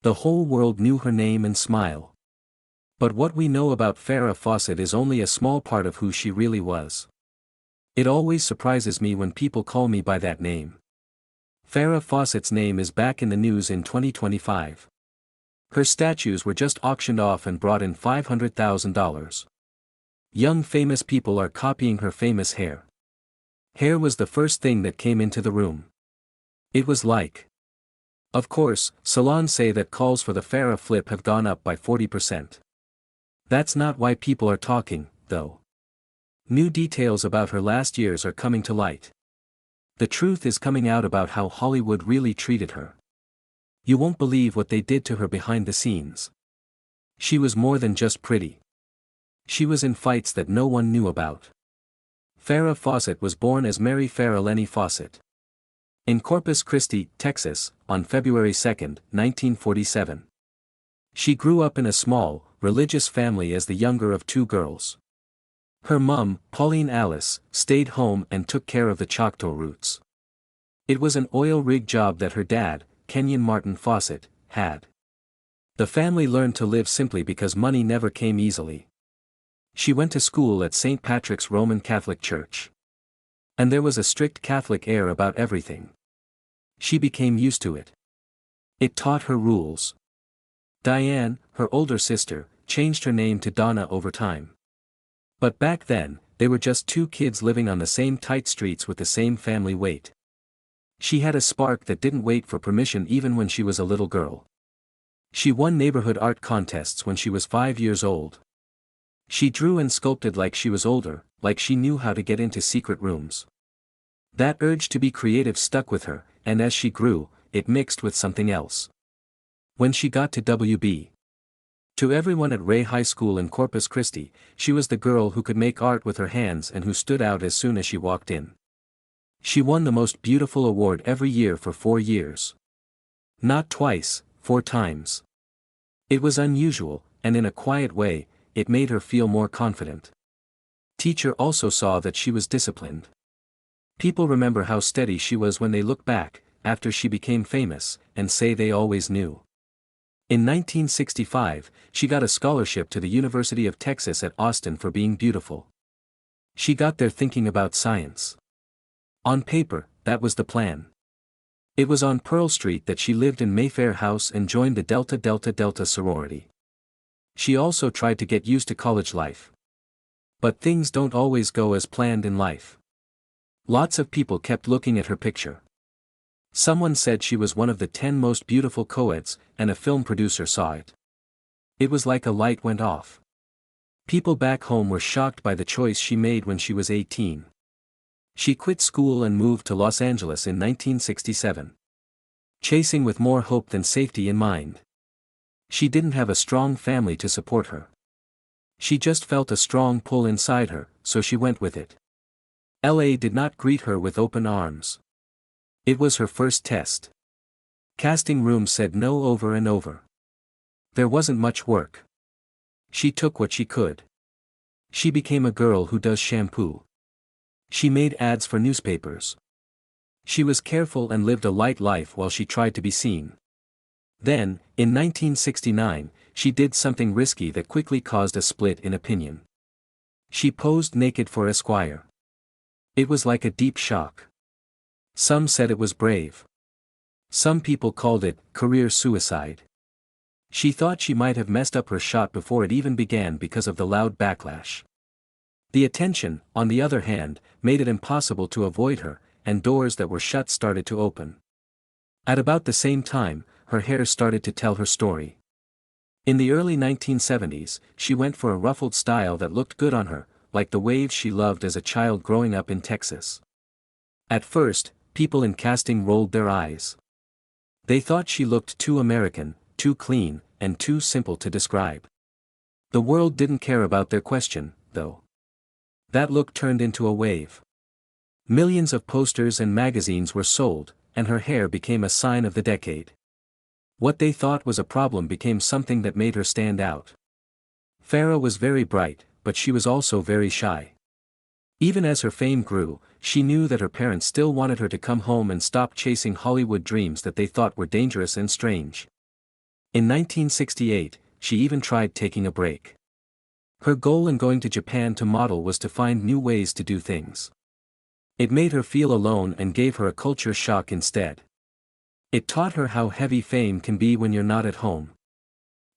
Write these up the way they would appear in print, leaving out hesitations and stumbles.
The whole world knew her name and smile. But what we know about Farrah Fawcett is only a small part of who she really was. It always surprises me when people call me by that name. Farrah Fawcett's name is back in the news in 2025. Her statues were just auctioned off and brought in $500,000. Young famous people are copying her famous hair. Hair was the first thing that came into the room. It was like. Of course, salons say that calls for the Farrah flip have gone up by 40%. That's not why people are talking, though. New details about her last years are coming to light. The truth is coming out about how Hollywood really treated her. You won't believe what they did to her behind the scenes. She was more than just pretty. She was in fights that no one knew about. Farrah Fawcett was born as Mary Farrah Lenny Fawcett in Corpus Christi, Texas, on February 2, 1947. She grew up in a small, religious family as the younger of two girls. Her mum, Pauline Alice, stayed home and took care of the Choctaw roots. It was an oil rig job that her dad, Kenyon Martin Fawcett, had. The family learned to live simply because money never came easily. She went to school at St. Patrick's Roman Catholic Church. And there was a strict Catholic air about everything. She became used to it. It taught her rules. Diane, her older sister, changed her name to Donna over time. But back then, they were just two kids living on the same tight streets with the same family weight. She had a spark that didn't wait for permission even when she was a little girl. She won neighborhood art contests when she was 5 years old. She drew and sculpted like she was older, like she knew how to get into secret rooms. That urge to be creative stuck with her, and as she grew, it mixed with something else. When she got to WB. To everyone at Ray High School in Corpus Christi, she was the girl who could make art with her hands and who stood out as soon as she walked in. She won the most beautiful award every year for 4 years. Not twice, 4 times. It was unusual, and in a quiet way, it made her feel more confident. Teacher also saw that she was disciplined. People remember how steady she was when they look back, after she became famous, and say they always knew. In 1965, she got a scholarship to the University of Texas at Austin for being beautiful. She got there thinking about science. On paper, that was the plan. It was on Pearl Street that she lived in Mayfair House and joined the Delta Delta Delta sorority. She also tried to get used to college life. But things don't always go as planned in life. Lots of people kept looking at her picture. Someone said she was one of the 10 most beautiful co-eds, and a film producer saw it. It was like a light went off. People back home were shocked by the choice she made when she was 18. She quit school and moved to Los Angeles in 1967. Chasing with more hope than safety in mind. She didn't have a strong family to support her. She just felt a strong pull inside her, so she went with it. LA did not greet her with open arms. It was her first test. Casting rooms said no over and over. There wasn't much work. She took what she could. She became a girl who does shampoo. She made ads for newspapers. She was careful and lived a light life while she tried to be seen. Then, in 1969, she did something risky that quickly caused a split in opinion. She posed naked for Esquire. It was like a deep shock. Some said it was brave. Some people called it career suicide. She thought she might have messed up her shot before it even began because of the loud backlash. The attention, on the other hand, made it impossible to avoid her, and doors that were shut started to open. At about the same time, her hair started to tell her story. In the early 1970s, she went for a ruffled style that looked good on her, like the waves she loved as a child growing up in Texas. At first, people in casting rolled their eyes. They thought she looked too American, too clean, and too simple to describe. The world didn't care about their question, though. That look turned into a wave. Millions of posters and magazines were sold, and her hair became a sign of the decade. What they thought was a problem became something that made her stand out. Farrah was very bright, but she was also very shy. Even as her fame grew, she knew that her parents still wanted her to come home and stop chasing Hollywood dreams that they thought were dangerous and strange. In 1968, she even tried taking a break. Her goal in going to Japan to model was to find new ways to do things. It made her feel alone and gave her a culture shock instead. It taught her how heavy fame can be when you're not at home.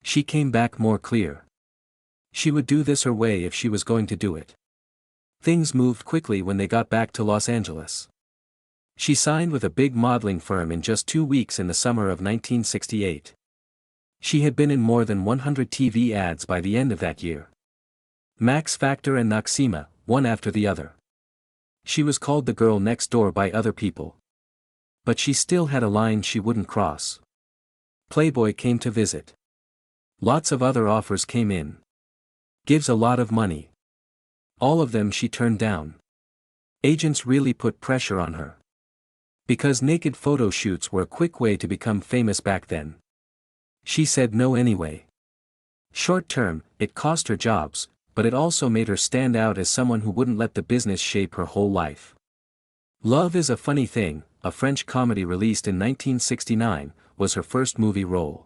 She came back more clear. She would do this her way if she was going to do it. Things moved quickly when they got back to Los Angeles. She signed with a big modeling firm in just 2 weeks in the summer of 1968. She had been in more than 100 TV ads by the end of that year. Max Factor and Noxzema, one after the other. She was called the girl next door by other people. But she still had a line she wouldn't cross. Playboy came to visit. Lots of other offers came in. Gives a lot of money. All of them she turned down. Agents really put pressure on her. Because naked photo shoots were a quick way to become famous back then. She said no anyway. Short term, it cost her jobs, but it also made her stand out as someone who wouldn't let the business shape her whole life. Love is a Funny Thing, a French comedy released in 1969, was her first movie role.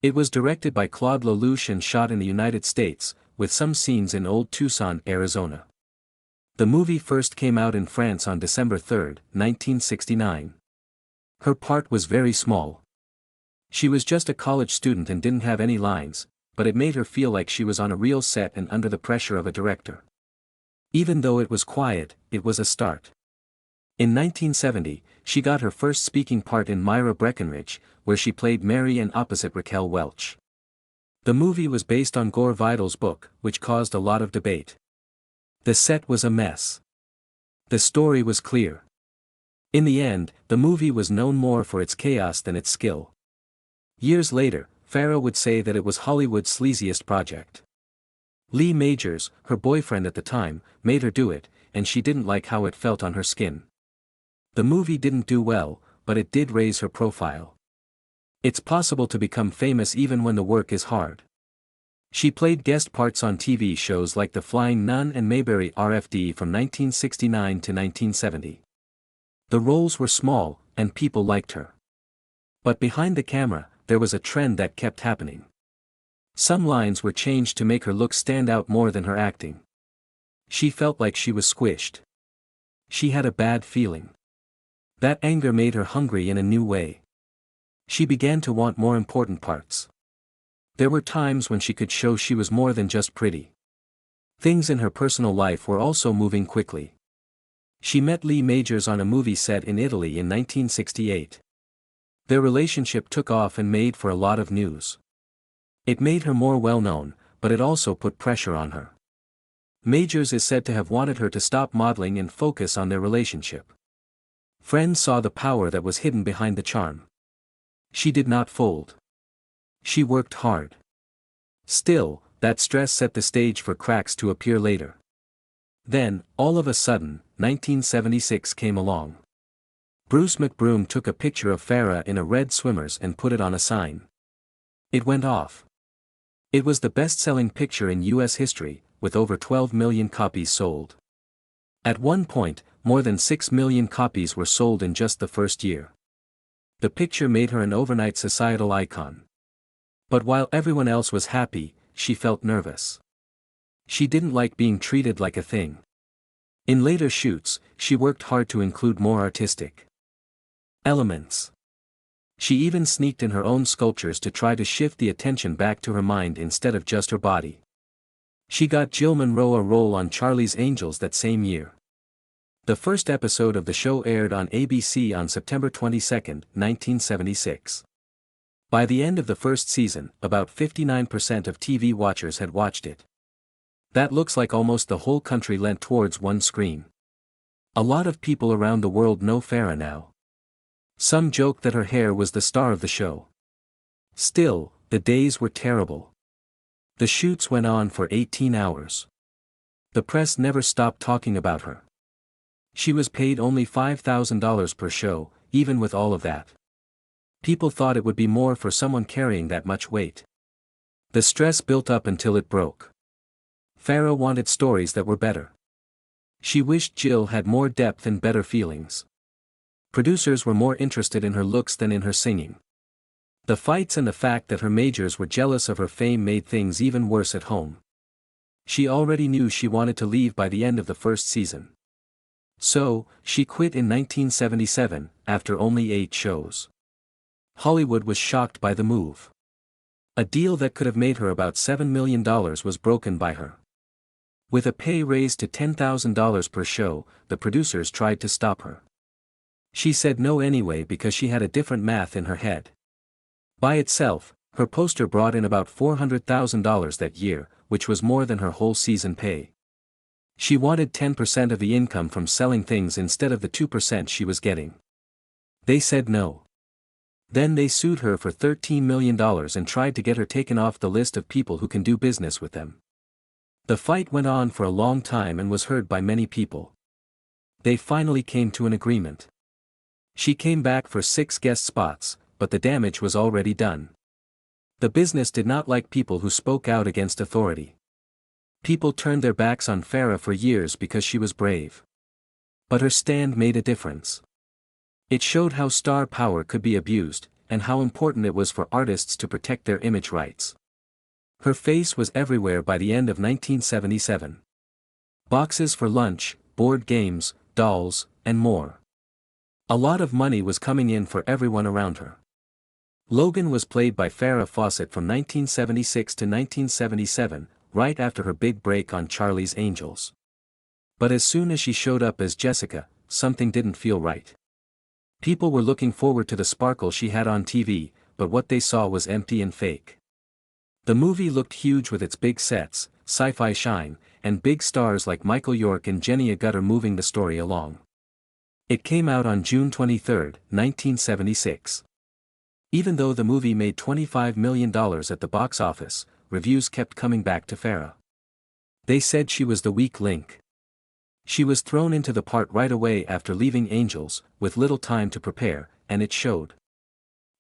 It was directed by Claude Lelouch and shot in the United States, with some scenes in Old Tucson, Arizona. The movie first came out in France on December 3, 1969. Her part was very small. She was just a college student and didn't have any lines, but it made her feel like she was on a real set and under the pressure of a director. Even though it was quiet, it was a start. In 1970, she got her first speaking part in Myra Breckinridge, where she played Mary Ann opposite Raquel Welch. The movie was based on Gore Vidal's book, which caused a lot of debate. The set was a mess. The story was clear. In the end, the movie was known more for its chaos than its skill. Years later, Farrah would say that it was Hollywood's sleaziest project. Lee Majors, her boyfriend at the time, made her do it, and she didn't like how it felt on her skin. The movie didn't do well, but it did raise her profile. It's possible to become famous even when the work is hard. She played guest parts on TV shows like The Flying Nun and Mayberry RFD from 1969 to 1970. The roles were small, and people liked her. But behind the camera, there was a trend that kept happening. Some lines were changed to make her look stand out more than her acting. She felt like she was squished. She had a bad feeling. That anger made her hungry in a new way. She began to want more important parts. There were times when she could show she was more than just pretty. Things in her personal life were also moving quickly. She met Lee Majors on a movie set in Italy in 1968. Their relationship took off and made for a lot of news. It made her more well-known, but it also put pressure on her. Majors is said to have wanted her to stop modeling and focus on their relationship. Friends saw the power that was hidden behind the charm. She did not fold. She worked hard. Still, that stress set the stage for cracks to appear later. Then, all of a sudden, 1976 came along. Bruce McBroom took a picture of Farrah in a red swimmers and put it on a sign. It went off. It was the best-selling picture in U.S. history, with over 12 million copies sold. At one point, more than 6 million copies were sold in just the first year. The picture made her an overnight societal icon. But while everyone else was happy, she felt nervous. She didn't like being treated like a thing. In later shoots, she worked hard to include more artistic elements. She even sneaked in her own sculptures to try to shift the attention back to her mind instead of just her body. She got Jill Monroe a role on Charlie's Angels that same year. The first episode of the show aired on ABC on September 22, 1976. By the end of the first season, about 59% of TV watchers had watched it. That looks like almost the whole country leant towards one screen. A lot of people around the world know Farrah now. Some joke that her hair was the star of the show. Still, the days were terrible. The shoots went on for 18 hours. The press never stopped talking about her. She was paid only $5,000 per show, even with all of that. People thought it would be more for someone carrying that much weight. The stress built up until it broke. Farrah wanted stories that were better. She wished Jill had more depth and better feelings. Producers were more interested in her looks than in her singing. The fights and the fact that her majors were jealous of her fame made things even worse at home. She already knew she wanted to leave by the end of the first season. So, she quit in 1977, after only 8 shows. Hollywood was shocked by the move. A deal that could have made her about $7 million was broken by her. With a pay raise to $10,000 per show, the producers tried to stop her. She said no anyway because she had a different math in her head. By itself, her poster brought in about $400,000 that year, which was more than her whole season pay. She wanted 10% of the income from selling things instead of the 2% she was getting. They said no. Then they sued her for $13 million and tried to get her taken off the list of people who can do business with them. The fight went on for a long time and was heard by many people. They finally came to an agreement. She came back for 6 guest spots, but the damage was already done. The business did not like people who spoke out against authority. People turned their backs on Farrah for years because she was brave. But her stand made a difference. It showed how star power could be abused, and how important it was for artists to protect their image rights. Her face was everywhere by the end of 1977. Boxes for lunch, board games, dolls, and more. A lot of money was coming in for everyone around her. Logan was played by Farrah Fawcett from 1976 to 1977, right after her big break on Charlie's Angels. But as soon as she showed up as Jessica, something didn't feel right. People were looking forward to the sparkle she had on TV, but what they saw was empty and fake. The movie looked huge with its big sets, sci-fi shine, and big stars like Michael York and Jenny Agutter moving the story along. It came out on June 23, 1976. Even though the movie made $25 million at the box office, reviews kept coming back to Farrah. They said she was the weak link. She was thrown into the part right away after leaving Angels, with little time to prepare, and it showed.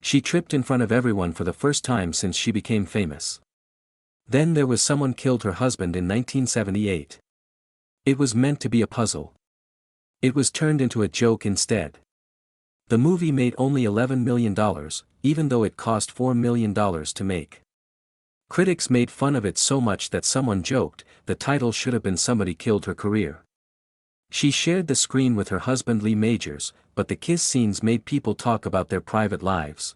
She tripped in front of everyone for the first time since she became famous. Then there was someone killed her husband in 1978. It was meant to be a puzzle. It was turned into a joke instead. The movie made only $11 million, even though it cost $4 million to make. Critics made fun of it so much that someone joked, the title should have been Somebody Killed Her Career. She shared the screen with her husband Lee Majors, but the kiss scenes made people talk about their private lives.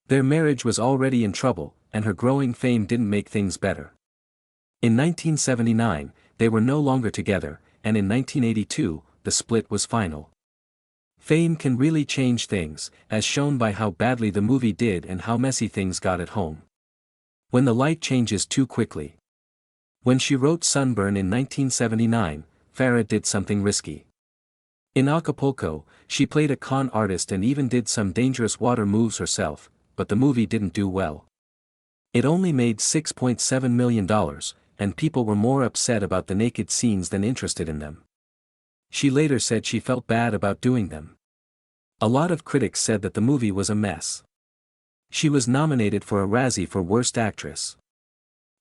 Their marriage was already in trouble, and her growing fame didn't make things better. In 1979, they were no longer together, and in 1982, the split was final. Fame can really change things, as shown by how badly the movie did and how messy things got at home. When the light changes too quickly. When she wrote Sunburn in 1979, Farrah did something risky. In Acapulco, she played a con artist and even did some dangerous water moves herself, but the movie didn't do well. It only made $6.7 million, and people were more upset about the naked scenes than interested in them. She later said she felt bad about doing them. A lot of critics said that the movie was a mess. She was nominated for a Razzie for Worst Actress.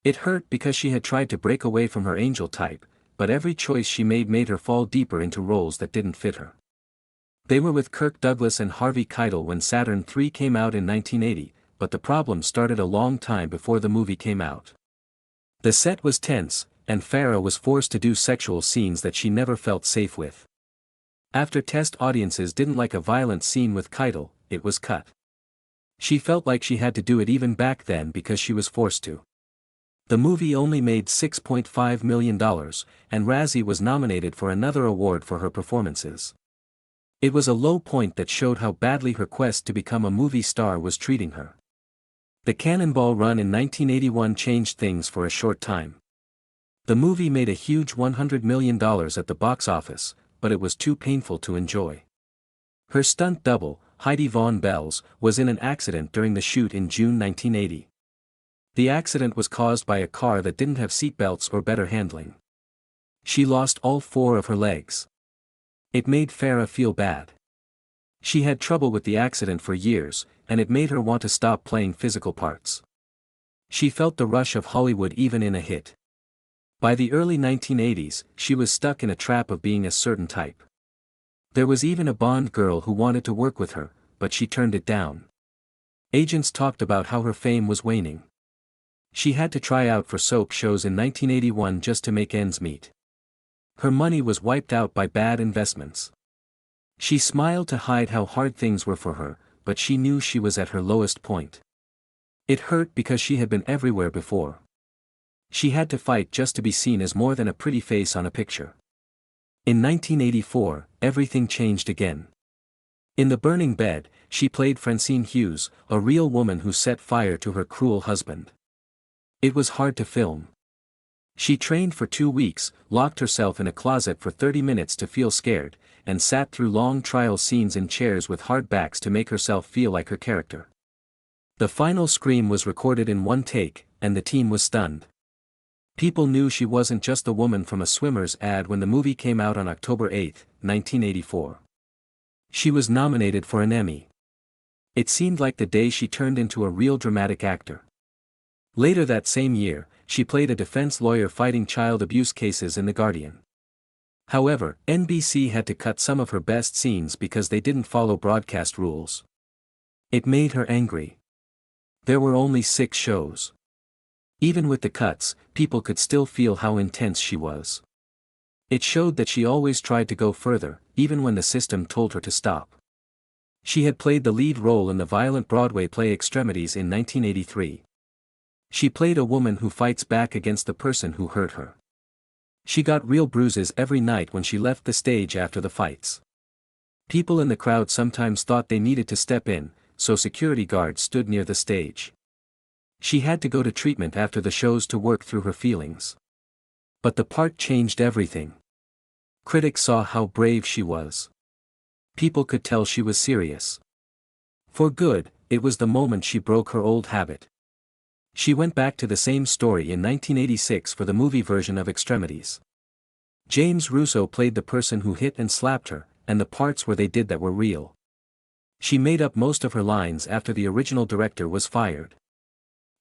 It hurt because she had tried to break away from her angel type, but every choice she made her fall deeper into roles that didn't fit her. They were with Kirk Douglas and Harvey Keitel when Saturn III came out in 1980, but the problem started a long time before the movie came out. The set was tense, and Farrah was forced to do sexual scenes that she never felt safe with. After test audiences didn't like a violent scene with Keitel, it was cut. She felt like she had to do it even back then because she was forced to. The movie only made $6.5 million, and Razzie was nominated for another award for her performances. It was a low point that showed how badly her quest to become a movie star was treating her. The Cannonball Run in 1981 changed things for a short time. The movie made a huge $100 million at the box office, but it was too painful to enjoy. Her stunt double, Heidi Von Bells, was in an accident during the shoot in June 1980. The accident was caused by a car that didn't have seatbelts or better handling. She lost all 4 of her legs. It made Farrah feel bad. She had trouble with the accident for years, and it made her want to stop playing physical parts. She felt the rush of Hollywood even in a hit. By the early 1980s, she was stuck in a trap of being a certain type. There was even a Bond girl who wanted to work with her, but she turned it down. Agents talked about how her fame was waning. She had to try out for soap shows in 1981 just to make ends meet. Her money was wiped out by bad investments. She smiled to hide how hard things were for her, but she knew she was at her lowest point. It hurt because she had been everywhere before. She had to fight just to be seen as more than a pretty face on a picture. In 1984, everything changed again. In The Burning Bed, she played Francine Hughes, a real woman who set fire to her cruel husband. It was hard to film. She trained for 2 weeks, locked herself in a closet for 30 minutes to feel scared, and sat through long trial scenes in chairs with hard backs to make herself feel like her character. The final scream was recorded in one take, and the team was stunned. People knew she wasn't just the woman from a swimmer's ad when the movie came out on October 8, 1984. She was nominated for an Emmy. It seemed like the day she turned into a real dramatic actor. Later that same year, she played a defense lawyer fighting child abuse cases in The Guardian. However, NBC had to cut some of her best scenes because they didn't follow broadcast rules. It made her angry. There were only 6 shows. Even with the cuts, people could still feel how intense she was. It showed that she always tried to go further, even when the system told her to stop. She had played the lead role in the violent Broadway play Extremities in 1983. She played a woman who fights back against the person who hurt her. She got real bruises every night when she left the stage after the fights. People in the crowd sometimes thought they needed to step in, so security guards stood near the stage. She had to go to treatment after the shows to work through her feelings. But the part changed everything. Critics saw how brave she was. People could tell she was serious. For good, it was the moment she broke her old habit. She went back to the same story in 1986 for the movie version of Extremities. James Russo played the person who hit and slapped her, and the parts where they did that were real. She made up most of her lines after the original director was fired.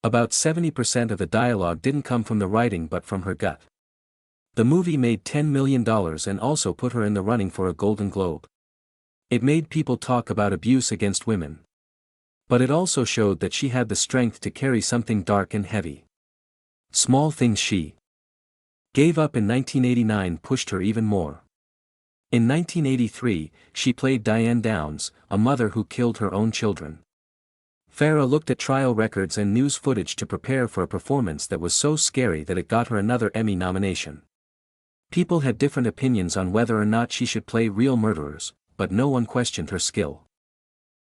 About 70% of the dialogue didn't come from the writing but from her gut. The movie made $10 million and also put her in the running for a Golden Globe. It made people talk about abuse against women. But it also showed that she had the strength to carry something dark and heavy. Small things she gave up in 1989 pushed her even more. In 1983, she played Diane Downs, a mother who killed her own children. Farrah looked at trial records and news footage to prepare for a performance that was so scary that it got her another Emmy nomination. People had different opinions on whether or not she should play real murderers, but no one questioned her skill.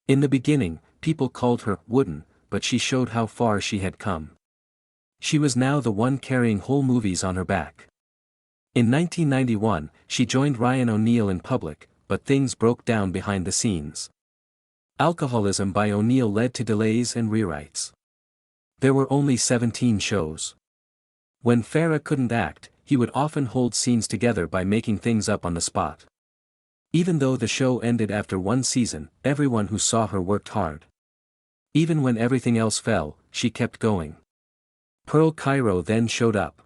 In the beginning, people called her wooden, but she showed how far she had come. She was now the one carrying whole movies on her back. In 1991, she joined Ryan O'Neal in public, but things broke down behind the scenes. Alcoholism by O'Neal led to delays and rewrites. There were only 17 shows. When Farrah couldn't act, he would often hold scenes together by making things up on the spot. Even though the show ended after 1 season, everyone who saw her worked hard. Even when everything else fell, she kept going. Pearl Cairo then showed up.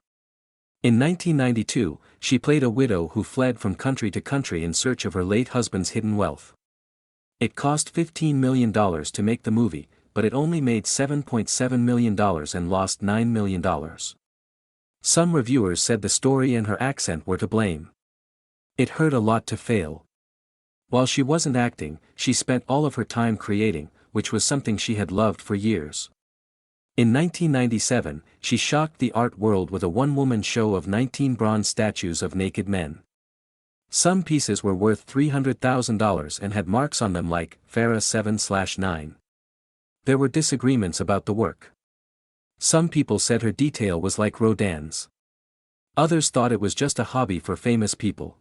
In 1992, she played a widow who fled from country to country in search of her late husband's hidden wealth. It cost $15 million to make the movie, but it only made $7.7 million and lost $9 million. Some reviewers said the story and her accent were to blame. It hurt a lot to fail. While she wasn't acting, she spent all of her time creating, which was something she had loved for years. In 1997, she shocked the art world with a one-woman show of 19 bronze statues of naked men. Some pieces were worth $300,000 and had marks on them like Farrah 7/9. There were disagreements about the work. Some people said her detail was like Rodin's. Others thought it was just a hobby for famous people.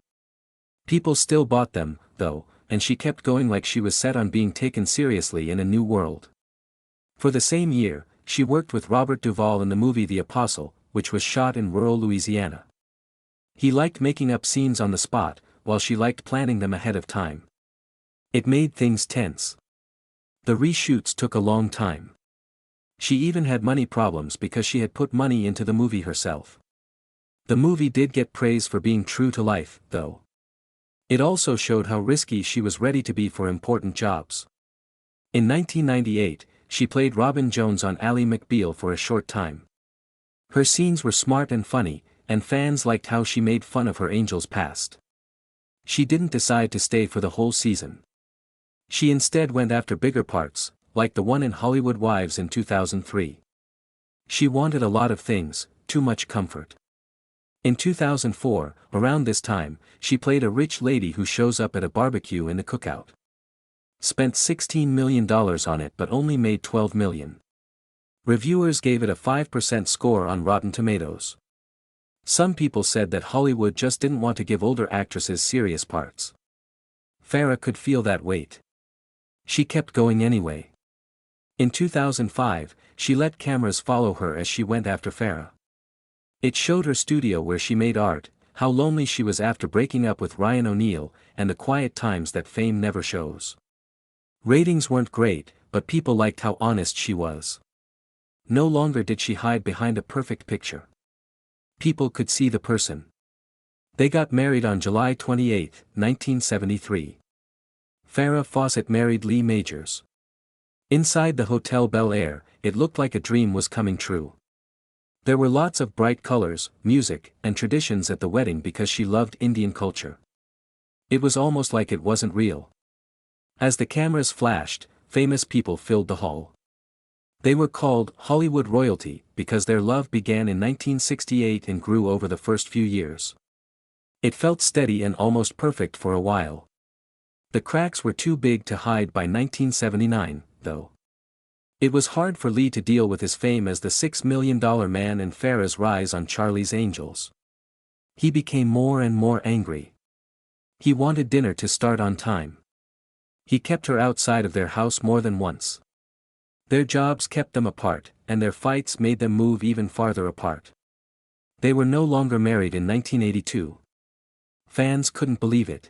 People still bought them, though, and she kept going like she was set on being taken seriously in a new world. For the same year, she worked with Robert Duvall in the movie The Apostle, which was shot in rural Louisiana. He liked making up scenes on the spot, while she liked planning them ahead of time. It made things tense. The reshoots took a long time. She even had money problems because she had put money into the movie herself. The movie did get praise for being true to life, though. It also showed how risky she was ready to be for important jobs. In 1998, she played Robin Jones on Ally McBeal for a short time. Her scenes were smart and funny, and fans liked how she made fun of her angel's past. She didn't decide to stay for the whole season. She instead went after bigger parts, like the one in Hollywood Wives in 2003. She wanted a lot of things, too much comfort. In 2004, around this time, she played a rich lady who shows up at a barbecue in the cookout. Spent $16 million on it but only made $12 million. Reviewers gave it a 5% score on Rotten Tomatoes. Some people said that Hollywood just didn't want to give older actresses serious parts. Farrah could feel that weight. She kept going anyway. In 2005, she let cameras follow her as she went after Farrah. It showed her studio where she made art, how lonely she was after breaking up with Ryan O'Neal, and the quiet times that fame never shows. Ratings weren't great, but people liked how honest she was. No longer did she hide behind a perfect picture. People could see the person. They got married on July 28, 1973. Farrah Fawcett married Lee Majors. Inside the Hotel Bel Air, it looked like a dream was coming true. There were lots of bright colors, music, and traditions at the wedding because she loved Indian culture. It was almost like it wasn't real. As the cameras flashed, famous people filled the hall. They were called Hollywood royalty because their love began in 1968 and grew over the first few years. It felt steady and almost perfect for a while. The cracks were too big to hide by 1979, though. It was hard for Lee to deal with his fame as the $6 million man and Farrah's rise on Charlie's Angels. He became more and more angry. He wanted dinner to start on time. He kept her outside of their house more than once. Their jobs kept them apart, and their fights made them move even farther apart. They were no longer married in 1982. Fans couldn't believe it.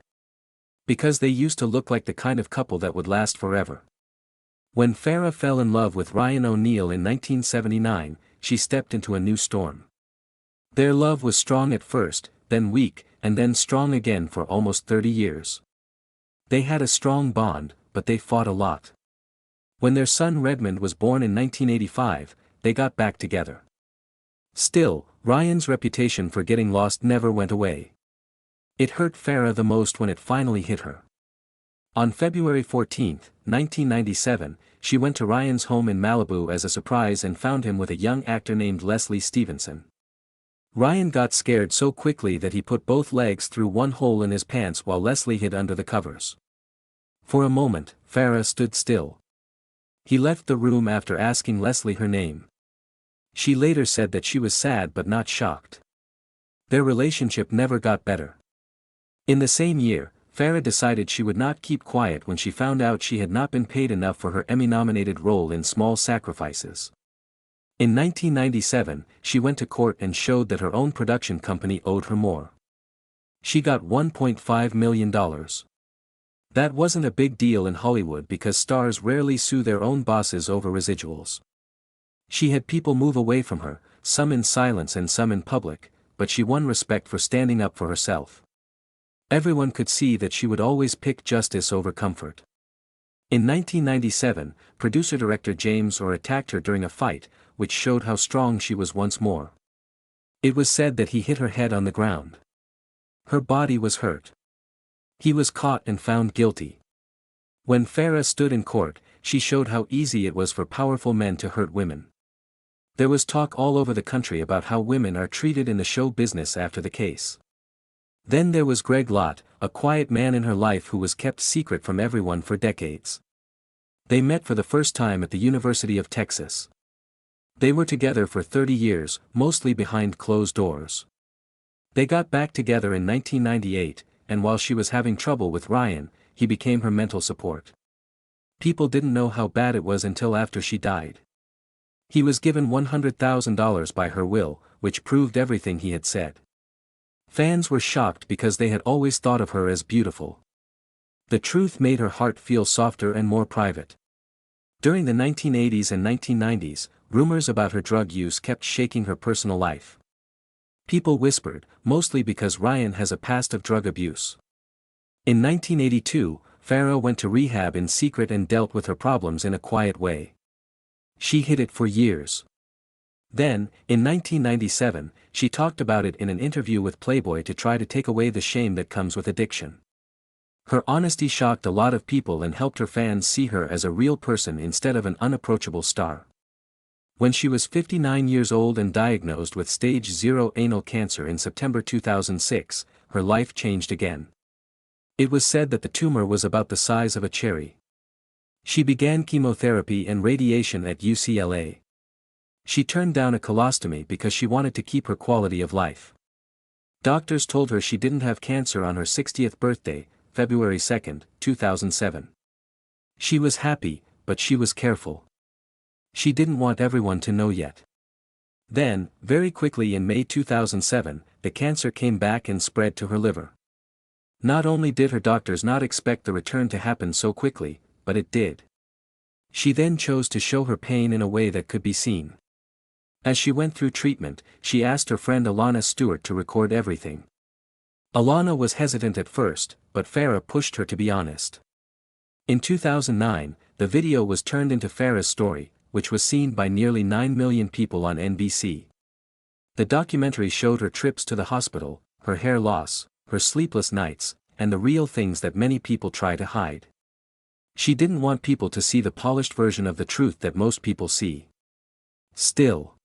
Because they used to look like the kind of couple that would last forever. When Farrah fell in love with Ryan O'Neal in 1979, she stepped into a new storm. Their love was strong at first, then weak, and then strong again for almost 30 years. They had a strong bond, but they fought a lot. When their son Redmond was born in 1985, they got back together. Still, Ryan's reputation for getting lost never went away. It hurt Farrah the most when it finally hit her. On February 14, 1997, she went to Ryan's home in Malibu as a surprise and found him with a young actor named Leslie Stevenson. Ryan got scared so quickly that he put both legs through one hole in his pants while Leslie hid under the covers. For a moment, Farrah stood still. He left the room after asking Leslie her name. She later said that she was sad but not shocked. Their relationship never got better. In the same year, Farrah decided she would not keep quiet when she found out she had not been paid enough for her Emmy-nominated role in Small Sacrifices. In 1997, she went to court and showed that her own production company owed her more. She got $1.5 million. That wasn't a big deal in Hollywood because stars rarely sue their own bosses over residuals. She had people move away from her, some in silence and some in public, but she won respect for standing up for herself. Everyone could see that she would always pick justice over comfort. In 1997, producer-director James Orr attacked her during a fight, which showed how strong she was once more. It was said that he hit her head on the ground. Her body was hurt. He was caught and found guilty. When Farrah stood in court, she showed how easy it was for powerful men to hurt women. There was talk all over the country about how women are treated in the show business after the case. Then there was Greg Lott, a quiet man in her life who was kept secret from everyone for decades. They met for the first time at the University of Texas. They were together for 30 years, mostly behind closed doors. They got back together in 1998, and while she was having trouble with Ryan, he became her mental support. People didn't know how bad it was until after she died. He was given $100,000 by her will, which proved everything he had said. Fans were shocked because they had always thought of her as beautiful. The truth made her heart feel softer and more private. During the 1980s and 1990s, rumors about her drug use kept shaking her personal life. People whispered, mostly because Ryan has a past of drug abuse. In 1982, Farrah went to rehab in secret and dealt with her problems in a quiet way. She hid it for years. Then, in 1997, she talked about it in an interview with Playboy to try to take away the shame that comes with addiction. Her honesty shocked a lot of people and helped her fans see her as a real person instead of an unapproachable star. When she was 59 years old and diagnosed with stage 0 anal cancer in September 2006, her life changed again. It was said that the tumor was about the size of a cherry. She began chemotherapy and radiation at UCLA. She turned down a colostomy because she wanted to keep her quality of life. Doctors told her she didn't have cancer on her 60th birthday, February 2, 2007. She was happy, but she was careful. She didn't want everyone to know yet. Then, very quickly in May 2007, the cancer came back and spread to her liver. Not only did her doctors not expect the return to happen so quickly, but it did. She then chose to show her pain in a way that could be seen. As she went through treatment, she asked her friend Alana Stewart to record everything. Alana was hesitant at first, but Farrah pushed her to be honest. In 2009, the video was turned into Farrah's story, which was seen by nearly 9 million people on NBC. The documentary showed her trips to the hospital, her hair loss, her sleepless nights, and the real things that many people try to hide. She didn't want people to see the polished version of the truth that most people see. Still,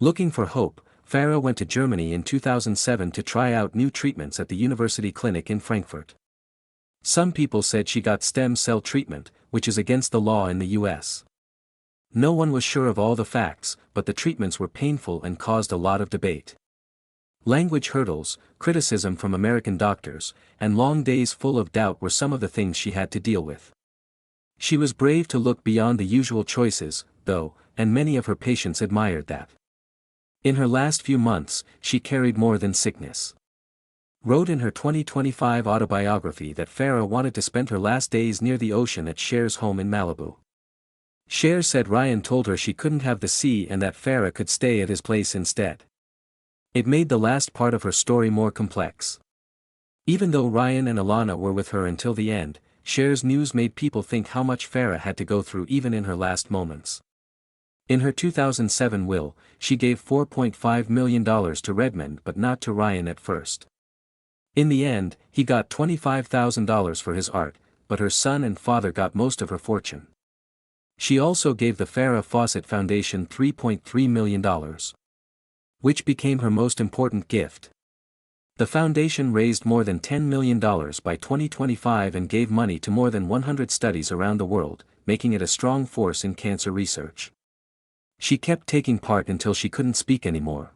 looking for hope, Farrah went to Germany in 2007 to try out new treatments at the University Clinic in Frankfurt. Some people said she got stem cell treatment, which is against the law in the US. No one was sure of all the facts, but the treatments were painful and caused a lot of debate. Language hurdles, criticism from American doctors, and long days full of doubt were some of the things she had to deal with. She was brave to look beyond the usual choices, though, and many of her patients admired that. In her last few months, she carried more than sickness. Wrote in her 2025 autobiography that Farrah wanted to spend her last days near the ocean at Cher's home in Malibu. Cher said Ryan told her she couldn't have the sea and that Farrah could stay at his place instead. It made the last part of her story more complex. Even though Ryan and Alana were with her until the end, Cher's news made people think how much Farrah had to go through even in her last moments. In her 2007 will, she gave $4.5 million to Redmond but not to Ryan at first. In the end, he got $25,000 for his art, but her son and father got most of her fortune. She also gave the Farrah Fawcett Foundation $3.3 million. Which became her most important gift. The foundation raised more than $10 million by 2025 and gave money to more than 100 studies around the world, making it a strong force in cancer research. She kept taking part until she couldn't speak anymore.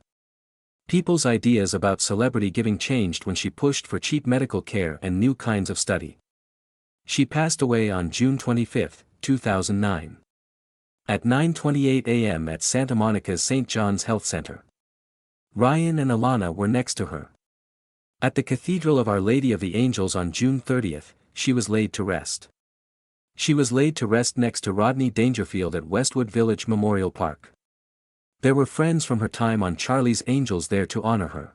People's ideas about celebrity giving changed when she pushed for cheap medical care and new kinds of study. She passed away on June 25, 2009. At 9:28 a.m. at Santa Monica's St. John's Health Center. Ryan and Alana were next to her. At the Cathedral of Our Lady of the Angels on June 30, she was laid to rest. She was laid to rest next to Rodney Dangerfield at Westwood Village Memorial Park. There were friends from her time on Charlie's Angels there to honor her.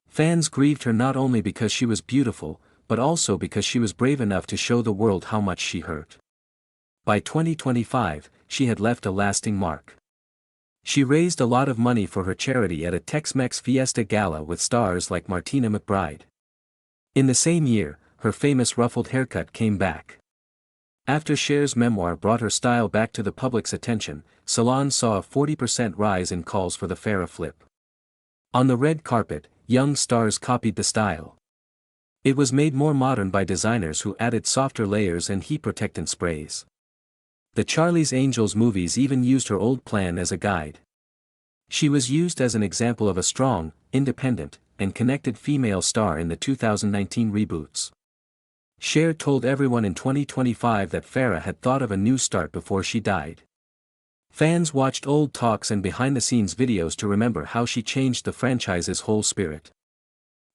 Fans grieved her not only because she was beautiful, but also because she was brave enough to show the world how much she hurt. By 2025, she had left a lasting mark. She raised a lot of money for her charity at a Tex-Mex Fiesta Gala with stars like Martina McBride. In the same year, her famous ruffled haircut came back. After Cher's memoir brought her style back to the public's attention, salons saw a 40% rise in calls for the Farrah flip. On the red carpet, young stars copied the style. It was made more modern by designers who added softer layers and heat protectant sprays. The Charlie's Angels movies even used her old plan as a guide. She was used as an example of a strong, independent, and connected female star in the 2019 reboots. Cher told everyone in 2025 that Farrah had thought of a new start before she died. Fans watched old talks and behind-the-scenes videos to remember how she changed the franchise's whole spirit.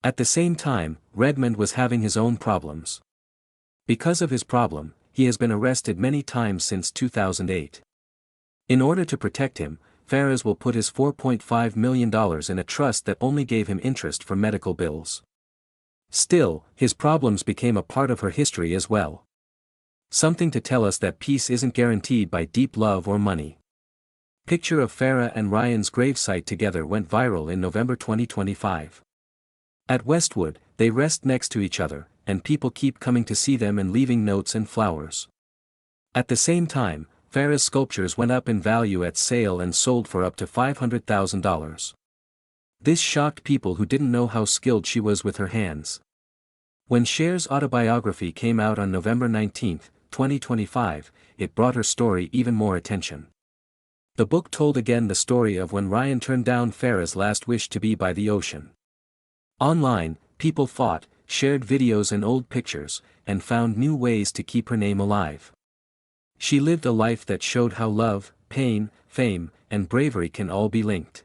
At the same time, Redmond was having his own problems. Because of his problem, he has been arrested many times since 2008. In order to protect him, Farrah will put his $4.5 million in a trust that only gave him interest for medical bills. Still, his problems became a part of her history as well. Something to tell us that peace isn't guaranteed by deep love or money. Picture of Farrah and Ryan's gravesite together went viral in November 2025. At Westwood, they rest next to each other, and people keep coming to see them and leaving notes and flowers. At the same time, Farrah's sculptures went up in value at sale and sold for up to $500,000. This shocked people who didn't know how skilled she was with her hands. When Cher's autobiography came out on November 19, 2025, it brought her story even more attention. The book told again the story of when Ryan turned down Farrah's last wish to be by the ocean. Online, people fought, shared videos and old pictures, and found new ways to keep her name alive. She lived a life that showed how love, pain, fame, and bravery can all be linked.